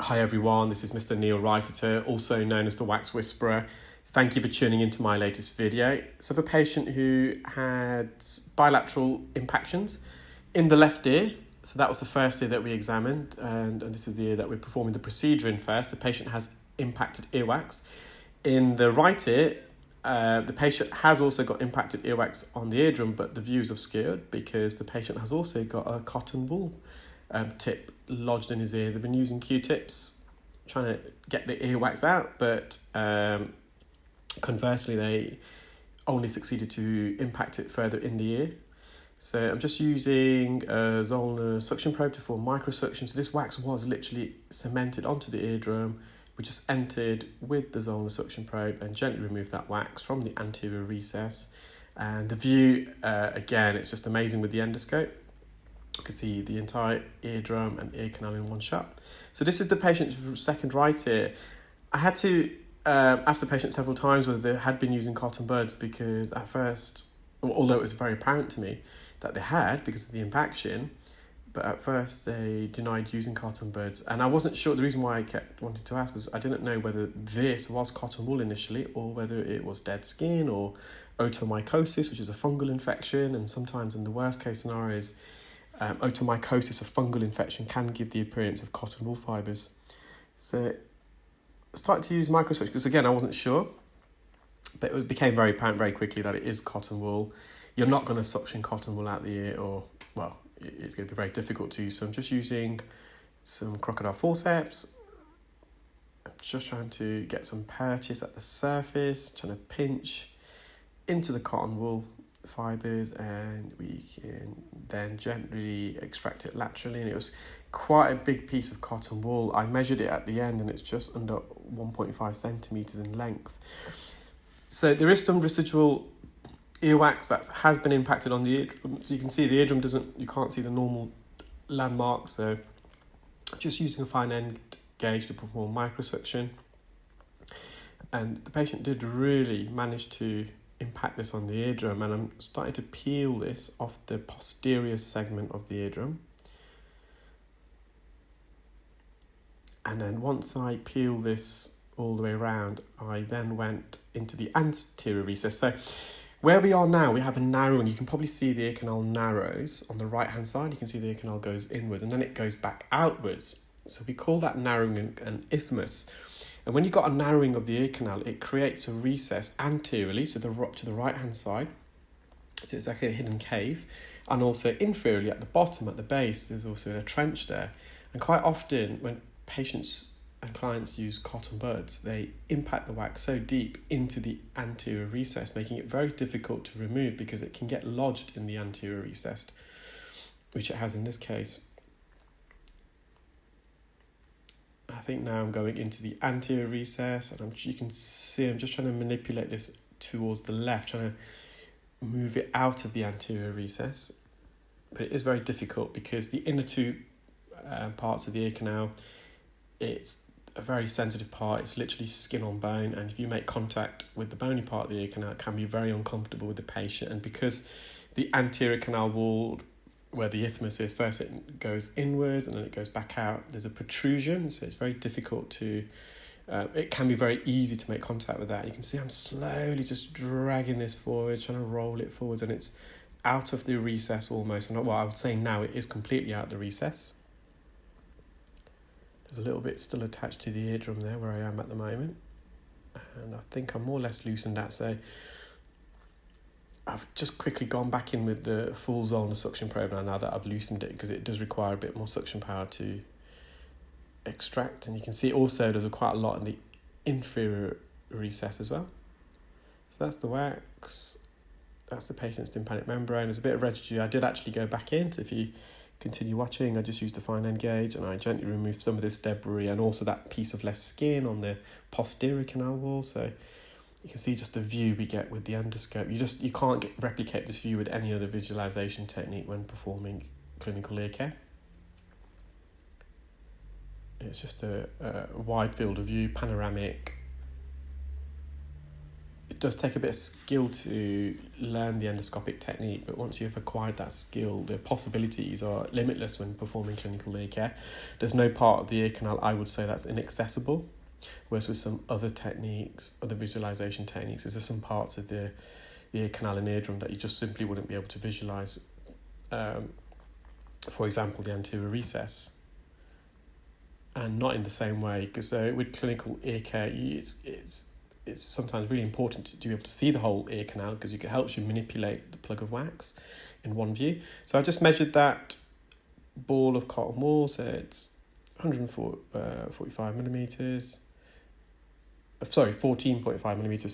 Hi everyone, this is Mr Neel Raithatha, also known as the Wax Whisperer. Thank you for tuning into my latest video. So, I have a patient who had bilateral impactions in the left ear. So that was the first ear that we examined, and this is the ear that we're performing the procedure in first. The patient has impacted earwax. In the right ear, the patient has also got impacted earwax on the eardrum, but the view is obscured because the patient has also got a cotton wool tip lodged in his ear. They've been using Q-tips trying to get the earwax out, but conversely they only succeeded to impact it further in the ear. So I'm just using a Zollner suction probe to form microsuction. So this wax was literally cemented onto the eardrum. We just entered with the Zollner suction probe and gently removed that wax from the anterior recess. And the view, again, it's just amazing with the endoscope. You can see the entire eardrum and ear canal in one shot. So this is the patient's second right ear. I had to ask the patient several times whether they had been using cotton buds, because at first, although it was very apparent to me that they had because of the impaction, but at first they denied using cotton buds. And I wasn't sure. The reason why I kept wanting to ask was I didn't know whether this was cotton wool initially or whether it was dead skin or otomycosis, which is a fungal infection. And sometimes in the worst case scenarios, otomycosis, a fungal infection, can give the appearance of cotton wool fibres. So I started to use microsuction because, again, I wasn't sure, but it became very apparent very quickly that it is cotton wool. You're not going to suction cotton wool out the ear, or, well, it's going to be very difficult to use. So I'm just using some crocodile forceps. I'm just trying to get some purchase at the surface, trying to pinch into the cotton wool fibres, and we can then gently extract it laterally. And it was quite a big piece of cotton wool. I measured it at the end and it's just under 1.5 centimetres in length. So there is some residual earwax that has been impacted on the eardrum. So you can see the eardrum you can't see the normal landmark. So just using a fine end gauge to perform microsuction. And the patient did really manage to impact this on the eardrum, and I'm starting to peel this off the posterior segment of the eardrum. And then once I peel this all the way around, I then went into the anterior recess. So where we are now, we have a narrowing. You can probably see the ear canal narrows on the right hand side. You can see the ear canal goes inwards and then it goes back outwards. So we call that narrowing an isthmus. And when you've got a narrowing of the ear canal, it creates a recess anteriorly, so to the right-hand side. So it's like a hidden cave. And also inferiorly at the bottom, at the base, there's also a trench there. And quite often, when patients and clients use cotton buds, they impact the wax so deep into the anterior recess, making it very difficult to remove because it can get lodged in the anterior recess, which it has in this case. I think now I'm going into the anterior recess, and you can see I'm just trying to manipulate this towards the left, trying to move it out of the anterior recess. But it is very difficult because the inner two parts of the ear canal, it's a very sensitive part. It's literally skin on bone, and if you make contact with the bony part of the ear canal, it can be very uncomfortable with the patient. And because the anterior canal wall, where the isthmus is, first it goes inwards and then it goes back out, there's a protrusion, so it's very difficult to, it can be very easy to make contact with that. You can see I'm slowly just dragging this forward, trying to roll it forwards, and it's out of the recess almost. And well, I would say now it is completely out of the recess. There's a little bit still attached to the eardrum there where I am at the moment, and I think I'm more or less loosened that. So I've just quickly gone back in with the full Zollner suction probe now that I've loosened it, because it does require a bit more suction power to extract. And you can see also there's quite a lot in the inferior recess as well. So that's the wax. That's the patient's tympanic membrane. There's a bit of residue. I did actually go back in, so if you continue watching, I just used a fine end gauge and I gently removed some of this debris and also that piece of less skin on the posterior canal wall. So you can see just the view we get with the endoscope. You can't replicate this view with any other visualization technique when performing clinical ear care. It's just a wide field of view, panoramic. does take a bit of skill to learn the endoscopic technique, but once you've acquired that skill, the possibilities are limitless when performing clinical ear care. There's no part of the ear canal, I would say, that's inaccessible, whereas with some other techniques, other visualization techniques, there's some parts of the ear canal and eardrum that you just simply wouldn't be able to visualize. For example, the anterior recess. And not in the same way, because with clinical ear care, it's sometimes really important to be able to see the whole ear canal, because it helps you manipulate the plug of wax in one view. So I just measured that ball of cotton wool, so it's 145 millimeters. Sorry, 14.5 millimeters.